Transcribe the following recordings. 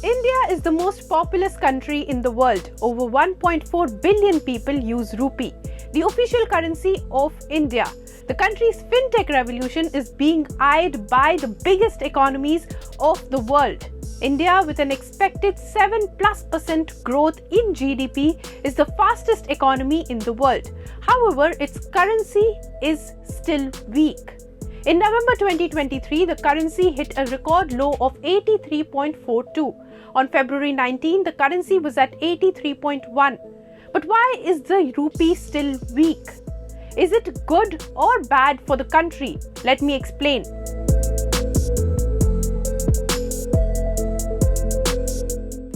India is the most populous country in the world. Over 1.4 billion people use rupee, the official currency of India. The country's fintech revolution is being eyed by the biggest economies of the world. India, with an expected 7+% growth in GDP, is the fastest economy in the world. However, its currency is still weak. In November 2023, the currency hit a record low of 83.42. On February 19, the currency was at 83.1. But why is the rupee still weak? Is it good or bad for the country? Let me explain.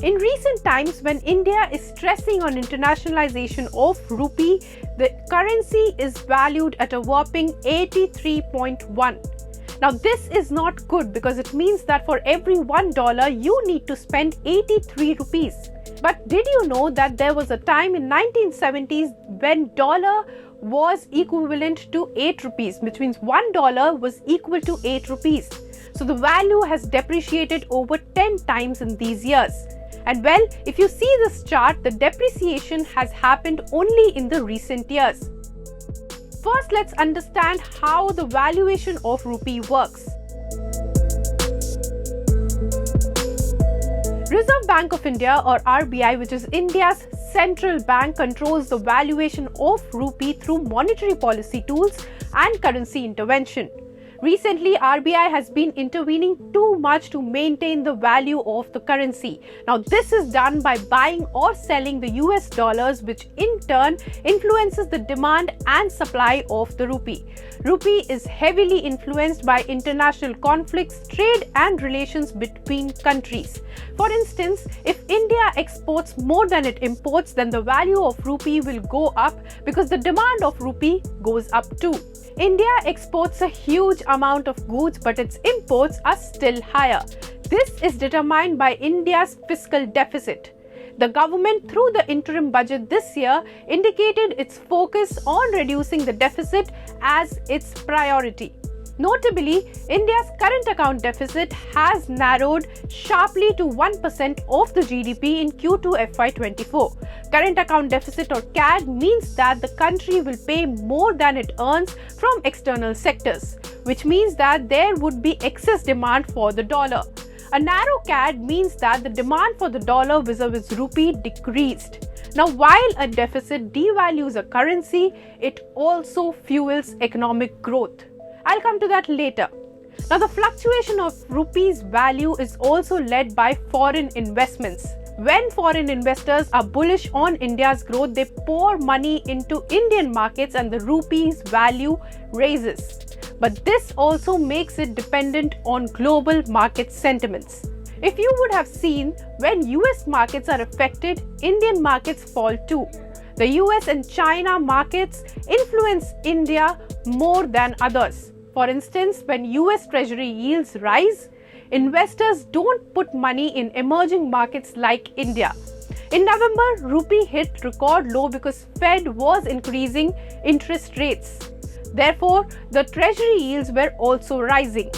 In recent times, when India is stressing on internationalization of rupee, the currency is valued at a whopping 83.1. Now, this is not good because it means that for every $1, you need to spend 83 rupees. But did you know that there was a time in 1970s when dollar was equivalent to 8 rupees, which means $1 was equal to 8 rupees. So the value has depreciated over 10 times in these years. And well, if you see this chart, the depreciation has happened only in the recent years. First, let's understand how the valuation of rupee works. Reserve Bank of India, or RBI, which is India's central bank, controls the valuation of rupee through monetary policy tools and currency intervention. Recently, RBI has been intervening too much to maintain the value of the currency. Now, this is done by buying or selling the US dollars, which in turn influences the demand and supply of the rupee. Rupee is heavily influenced by international conflicts, trade and relations between countries. For instance, if India exports more than it imports, then the value of rupee will go up because the demand of rupee goes up too. India exports a huge amount of goods, but its imports are still higher. This is determined by India's fiscal deficit. The government, through the interim budget this year, indicated its focus on reducing the deficit as its priority. Notably, India's current account deficit has narrowed sharply to 1% of the GDP in Q2 FY24. Current account deficit, or CAD, means that the country will pay more than it earns from external sectors, which means that there would be excess demand for the dollar. A narrow CAD means that the demand for the dollar vis-a-vis rupee decreased. Now, while a deficit devalues a currency, it also fuels economic growth. I'll come to that later. Now, the fluctuation of rupee's value is also led by foreign investments. When foreign investors are bullish on India's growth, they pour money into Indian markets and the rupee's value raises. But this also makes it dependent on global market sentiments. If you would have seen, when US markets are affected, Indian markets fall too. The US and China markets influence India more than others. For instance, when US Treasury yields rise, investors don't put money in emerging markets like India. In November, rupee hit record low because Fed was increasing interest rates. Therefore, the Treasury yields were also rising.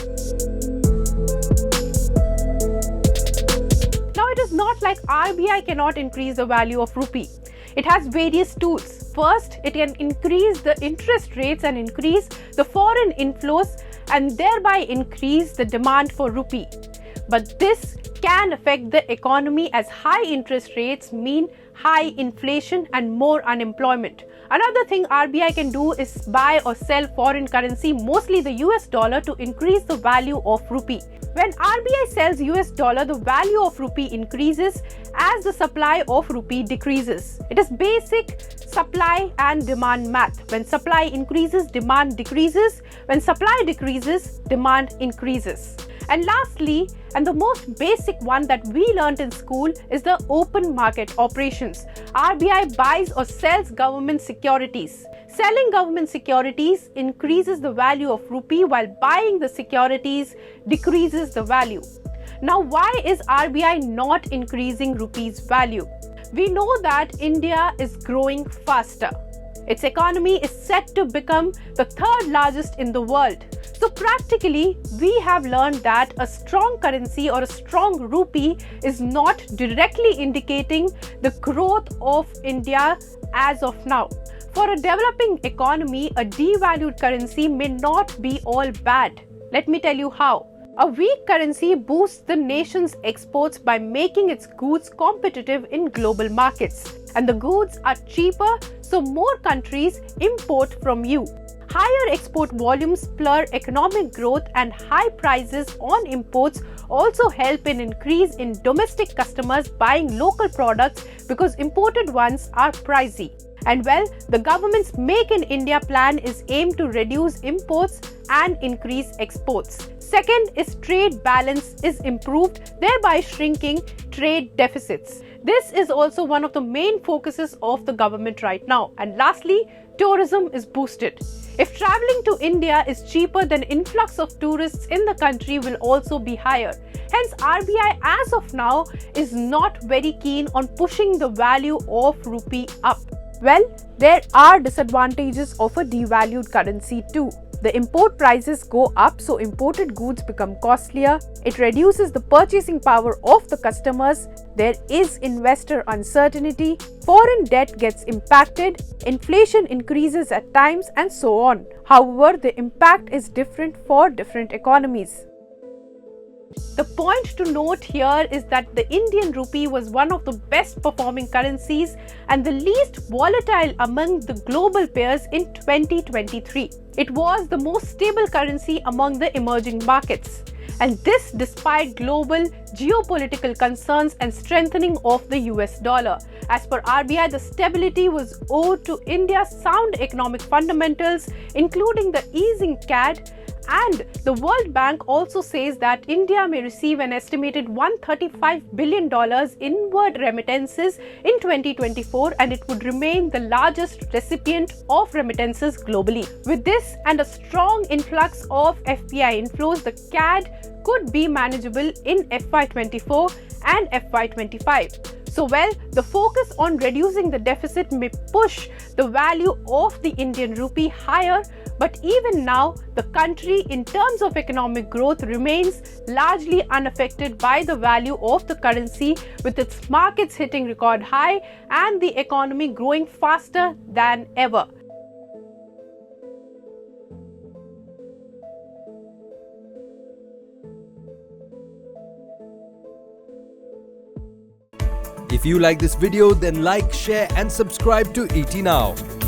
Now, it is not like RBI cannot increase the value of rupee. It has various tools. First, it can increase the interest rates and increase the foreign inflows and thereby increase the demand for rupee. But this can affect the economy as high interest rates mean high inflation and more unemployment. Another thing RBI can do is buy or sell foreign currency, mostly the US dollar, to increase the value of rupee. When RBI sells US dollar, the value of rupee increases as the supply of rupee decreases. It is basic supply and demand math. When supply increases, demand decreases. When supply decreases, demand increases. And lastly, and the most basic one that we learnt in school, is the open market operations. RBI buys or sells government securities. Selling government securities increases the value of rupee, while buying the securities decreases the value. Now, why is RBI not increasing rupee's value? We know that India is growing faster. Its economy is set to become the third largest in the world. So practically, we have learned that a strong currency or a strong rupee is not directly indicating the growth of India as of now. For a developing economy, a devalued currency may not be all bad. Let me tell you how. A weak currency boosts the nation's exports by making its goods competitive in global markets. And the goods are cheaper, so more countries import from you. Higher export volumes spur economic growth, and high prices on imports also help in increase in domestic customers buying local products because imported ones are pricey. And well, the government's Make in India plan is aimed to reduce imports and increase exports. Second is trade balance is improved, thereby shrinking trade deficits. This is also one of the main focuses of the government right now. And lastly, tourism is boosted. If traveling to India is cheaper, then influx of tourists in the country will also be higher. Hence, RBI as of now is not very keen on pushing the value of rupee up. Well, there are disadvantages of a devalued currency too. The import prices go up, so imported goods become costlier. It reduces the purchasing power of the customers. There is investor uncertainty. Foreign debt gets impacted. Inflation increases at times, and so on. However, the impact is different for different economies. The point to note here is that the Indian rupee was one of the best performing currencies and the least volatile among the global pairs in 2023. It was the most stable currency among the emerging markets. And this despite global geopolitical concerns and strengthening of the US dollar. As per RBI, the stability was owed to India's sound economic fundamentals, including the easing CAD. And the World Bank also says that India may receive an estimated $135 billion inward remittances in 2024, and it would remain the largest recipient of remittances globally. With this and a strong influx of FPI inflows, the CAD could be manageable in FY24 and FY25. So well, the focus on reducing the deficit may push the value of the Indian rupee higher, but even now, the country in terms of economic growth remains largely unaffected by the value of the currency, with its markets hitting record high and the economy growing faster than ever. If you like this video, then like, share and subscribe to etnow.